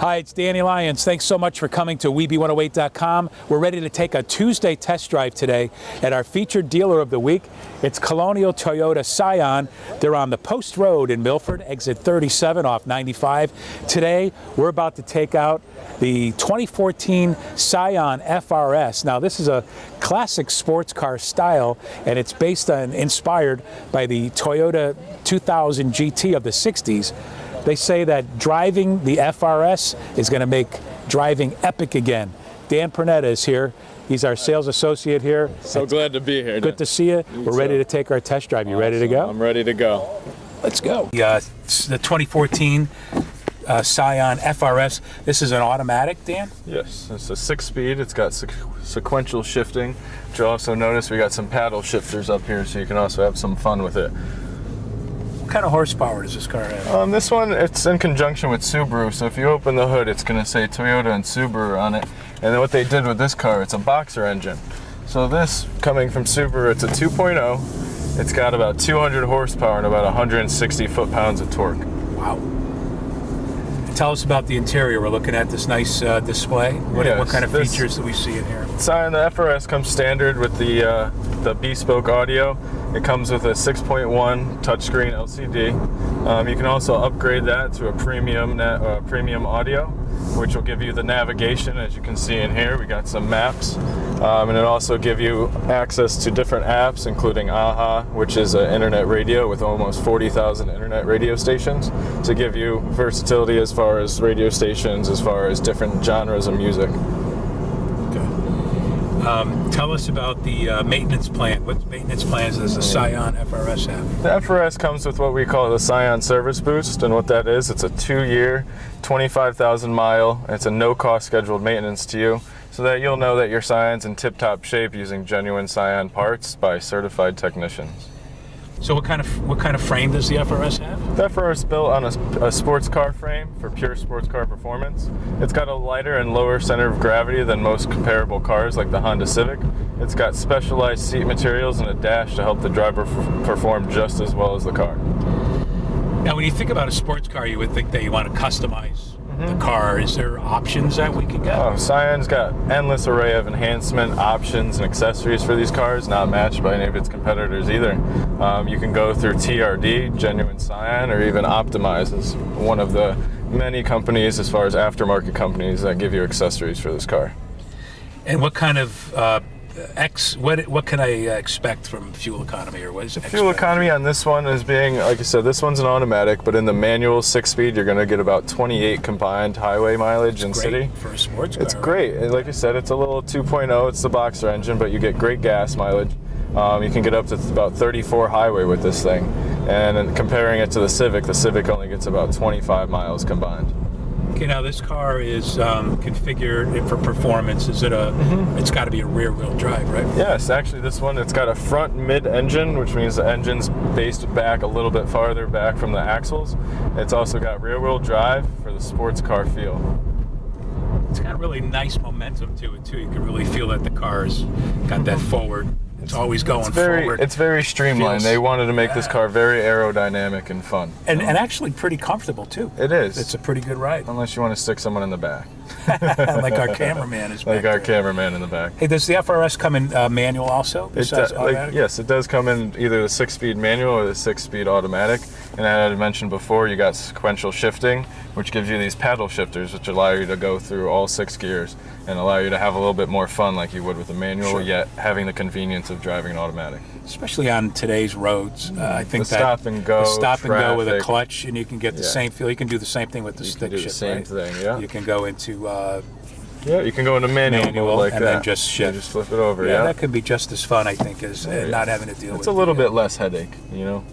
Hi, it's Danny Lyons. Thanks so much for coming to WEBE108.com. We're ready to take a Tuesday test drive today at our featured dealer of the week. It's Colonial Toyota Scion. They're on the Post Road in Milford, exit 37 off 95. Today, we're about to take out the 2014 Scion FRS. Now, this is a classic sports car style, and it's inspired by the Toyota 2000 GT of the 60s. They say that driving the FRS is going to make driving epic again. Dan Pernetta is here. He's our sales associate here. So glad to be here. Good to see you. We're ready to take our test drive. You ready to go? I'm ready to go. Let's go. The 2014 Scion FRS. This is an automatic, Dan? Yes, it's a 6-speed. It's got sequential shifting. But you'll also notice we got some paddle shifters up here, so you can also have some fun with it. What kind of horsepower does this car have? This one, it's in conjunction with Subaru, so if you open the hood, it's going to say Toyota and Subaru on it. And then what they did with this car, it's a boxer engine. So this, coming from Subaru, it's a 2.0. It's got about 200 horsepower and about 160 foot-pounds of torque. Wow. Tell us about the interior. We're looking at this nice display. What kind of features do we see in here? Scion, the FRS comes standard with the bespoke audio. It comes with a 6.1 touchscreen LCD. You can also upgrade that to a premium audio, which will give you the navigation. As you can see in here, we got some maps, and it also give you access to different apps, including AHA, which is an internet radio with almost 40,000 internet radio stations, to give you versatility as far as radio stations, as far as different genres of music. Tell us about the maintenance plan. What maintenance plans does the Scion FRS have? The FRS comes with what we call the Scion Service Boost, and what that is, it's a 2-year, 25,000 mile, it's a no-cost scheduled maintenance to you, so that you'll know that your Scion's in tip-top shape using genuine Scion parts by certified technicians. So what kind of frame does the FRS have? The FRS is built on a sports car frame for pure sports car performance. It's got a lighter and lower center of gravity than most comparable cars like the Honda Civic. It's got specialized seat materials and a dash to help the driver perform just as well as the car. Now, when you think about a sports car, you would think that you want to customize the car. Is there options that we can get? Oh, Scion's got endless array of enhancement options and accessories for these cars, not matched by any of its competitors either. You can go through TRD, Genuine Scion, or even Optimize is one of the many companies as far as aftermarket companies that give you accessories for this car. And what kind of what can I expect from fuel economy, or what is it? Fuel economy on this one is being, like I said, this one's an automatic, but in the manual 6-speed, you're going to get about 28 combined highway mileage in city. For a sports car. It's great. Like I said, it's a little 2.0. It's the boxer engine, but you get great gas mileage. You can get up to about 34 highway with this thing. And comparing it to the Civic only gets about 25 miles combined. Okay, now this car is configured for performance. Is it it's got to be a rear-wheel drive, right? Yes, actually this one, it's got a front mid-engine, which means the engine's based back a little bit farther back from the axles. It's also got rear-wheel drive for the sports car feel. It's got really nice momentum to it, too. You can really feel that the car's got that forward. It's always going forward. It's very streamlined. They wanted to make this car very aerodynamic and fun. And actually pretty comfortable, too. It is. It's a pretty good ride. Unless you want to stick someone in the back. Like our cameraman is back Like our cameraman in the back. Hey, does the FRS come in manual also? Besides automatic? Yes, it does come in either the 6-speed manual or the 6-speed automatic. And as I mentioned before, you got sequential shifting, which gives you these paddle shifters, which allow you to go through all 6 gears and allow you to have a little bit more fun like you would with a manual, yet having the convenience of driving an automatic. Especially on today's roads, I think the stop and go with a clutch, and you can get the same feel. You can do the same thing with the stick shift, same thing, yeah. You can go into you can go into manual like and that. Then just shift. Just flip it over. Yeah, that could be just as fun, I think, as not having to deal with it. It's a little bit less headache, you know.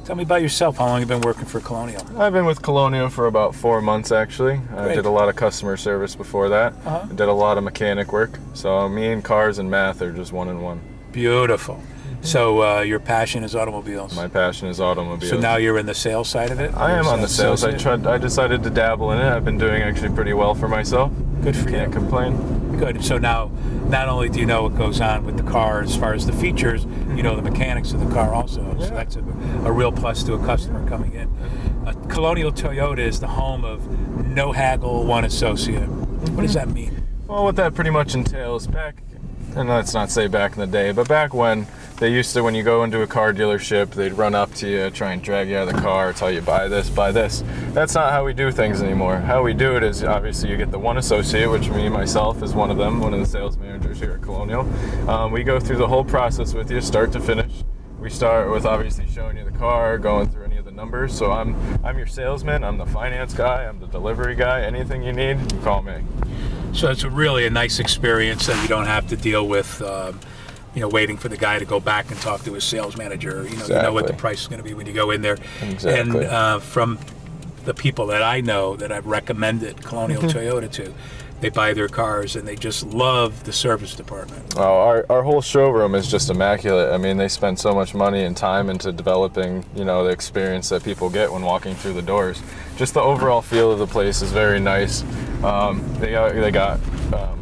Tell me about yourself. How long have you been working for Colonial? I've been with Colonial for about 4 months, actually. I did a lot of customer service before that. I did a lot of mechanic work. So me and cars and math are just 1 and 1. Beautiful. So your passion is automobiles. My passion is automobiles. So now you're in the sales side of it? I am on the sales. I decided to dabble in it. I've been doing actually pretty well for myself. Good for you. Can't complain. Good. So now not only do you know what goes on with the car as far as the features, you know the mechanics of the car also. Yeah. So that's a real plus to a customer coming in. Colonial Toyota is the home of no haggle, one associate. What does that mean? Well, what that pretty much entails back, and let's not say back in the day, but back when they used to, when you go into a car dealership, they'd run up to you, try and drag you out of the car, tell you buy this, buy this. That's not how we do things anymore. How we do it is obviously you get the one associate, which me, myself, is one of them, one of the sales managers here at Colonial. We go through the whole process with you, start to finish. We start with obviously showing you the car, going through any of the numbers. So I'm your salesman, I'm the finance guy, I'm the delivery guy. Anything you need, you call me. So it's really a nice experience that you don't have to deal with, waiting for the guy to go back and talk to his sales manager. You know what the price is going to be when you go in there. Exactly. And from the people that I know that I've recommended Colonial Toyota to, they buy their cars and they just love the service department. Oh, our whole showroom is just immaculate. I mean, they spend so much money and time into developing, the experience that people get when walking through the doors. Just the overall feel of the place is very nice. They got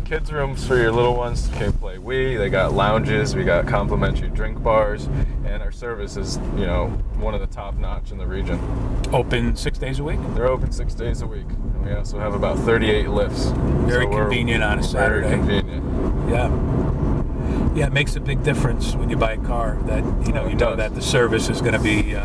kids rooms for your little ones to play Wii. They got lounges. We got complimentary drink bars, and our service is, one of the top notch in the region. Open 6 days a week? They're open 6 days a week. And we also have about 38 lifts. Very convenient on a Saturday. Very convenient. Yeah. Yeah, it makes a big difference when you buy a car that you know that the service is going to be.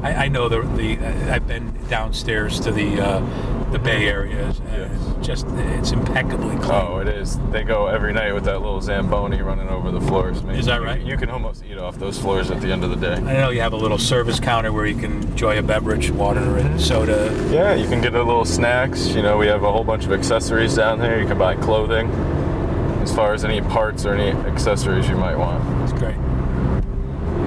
I know I've been downstairs to the Bay areas, and it's impeccably clean. Oh, it is. They go every night with that little Zamboni running over the floors. Is that right? You can almost eat off those floors at the end of the day. I know you have a little service counter where you can enjoy a beverage, water and soda. Yeah, you can get a little snacks. We have a whole bunch of accessories down there. You can buy clothing, as far as any parts or any accessories you might want. That's great.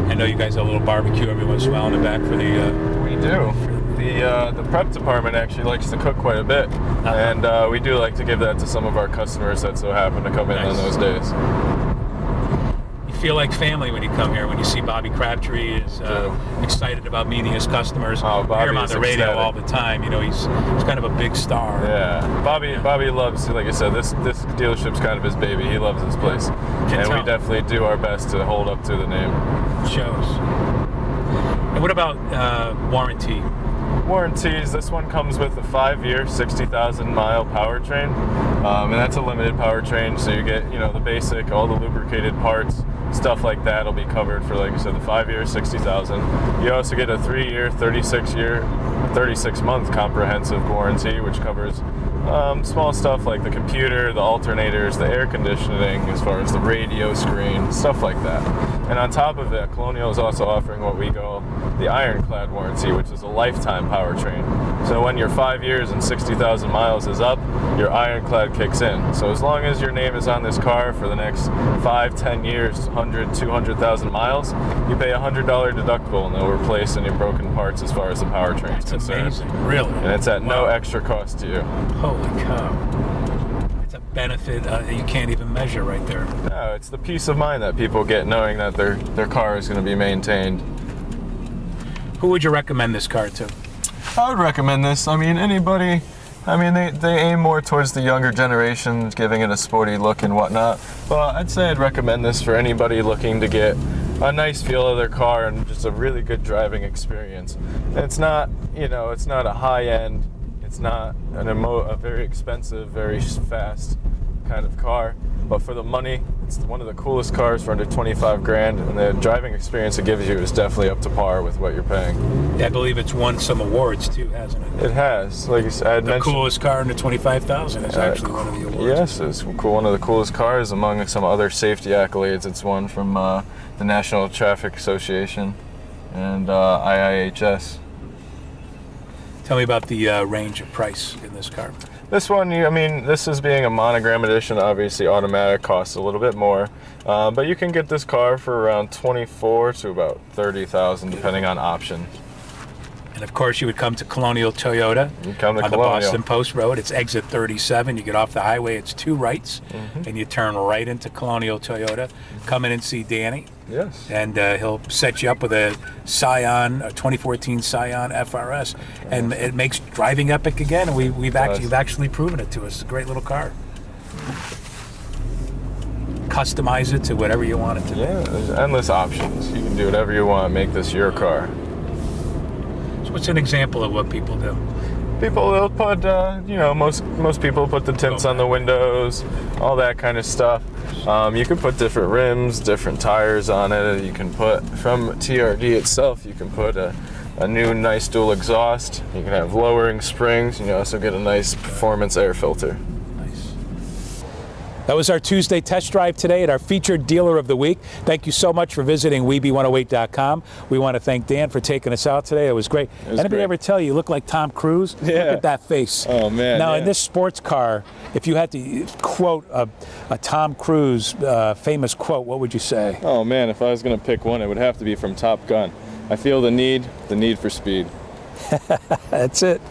I know you guys have a little barbecue every once in a while in the back for the... We do. The prep department actually likes to cook quite a bit, and we do like to give that to some of our customers that so happen to come in on those days. You feel like family when you come here, when you see Bobby Crabtree is excited about meeting his customers. Oh, You hear him on the radio ecstatic. all the time. He's kind of a big star. Yeah, Bobby loves, like I said, this dealership's kind of his baby. He loves this place, and we definitely do our best to hold up to the name. Shows. And what about warranty? Warranties, this one comes with a 5-year, 60,000 mile powertrain, and that's a limited powertrain, so you get, the basic, all the lubricated parts, stuff like that will be covered for, like I said, the 5-year, 60,000. You also get a 3-year, 36-month comprehensive warranty, which covers small stuff like the computer, the alternators, the air conditioning, as far as the radio screen, stuff like that. And on top of that, Colonial is also offering what we call the ironclad warranty, which is a lifetime powertrain. So when your 5 years and 60,000 miles is up, your ironclad kicks in. So as long as your name is on this car for the next 5, 10 years, 100, 200,000 miles, you pay a $100 deductible and they'll replace any broken parts as far as the powertrain is concerned. Amazing, really. And it's at no extra cost to you. Holy cow. It's a benefit you can't even measure right there. No, it's the peace of mind that people get knowing that their car is going to be maintained. Who would you recommend this car to? I would recommend this. I mean, anybody. I mean, they aim more towards the younger generation, giving it a sporty look and whatnot. But I'd say I'd recommend this for anybody looking to get a nice feel of their car and just a really good driving experience. It's not, it's not a high-end, it's not a very expensive, very fast kind of car. But for the money, it's one of the coolest cars for under 25 grand, and the driving experience it gives you is definitely up to par with what you're paying. Yeah, I believe it's won some awards too, hasn't it? It has. Like I had mentioned, coolest car under 25,000 is actually one of the awards. Yes, it's one of the coolest cars among some other safety accolades. It's won from the National Traffic Association and IIHS. Tell me about the range of price in this car. This one, this is being a monogram edition, obviously automatic costs a little bit more, but you can get this car for around 24 to about 30,000 depending on option. And of course, you would come to Colonial Toyota You come to on the Colonial. Boston Post Road. It's exit 37. You get off the highway, it's 2 rights, and you turn right into Colonial Toyota. Come in and see Danny. Yes. And he'll set you up with a Scion, a 2014 Scion FRS, and it makes driving epic again. And you've actually proven it to us. It's a great little car. customize it to whatever you want it to be. Yeah, there's endless options. You can do whatever you want, make this your car. So what's an example of what people do? People will put, most people put the tints on the windows, all that kind of stuff. You can put different rims, different tires on it. You can put, from TRD itself, you can put a new nice dual exhaust. You can have lowering springs. You can also get a nice performance air filter. Nice. That was our Tuesday test drive today at our featured dealer of the week. Thank you so much for visiting WEBE108.com. We want to thank Dan for taking us out today. It was great. Anybody ever tell you look like Tom Cruise? Yeah. Look at that face. Oh, man. Now, yeah. in this sports car, if you had to quote a Tom Cruise famous quote, what would you say? Oh, man, if I was going to pick one, it would have to be from Top Gun. I feel the need for speed. That's it.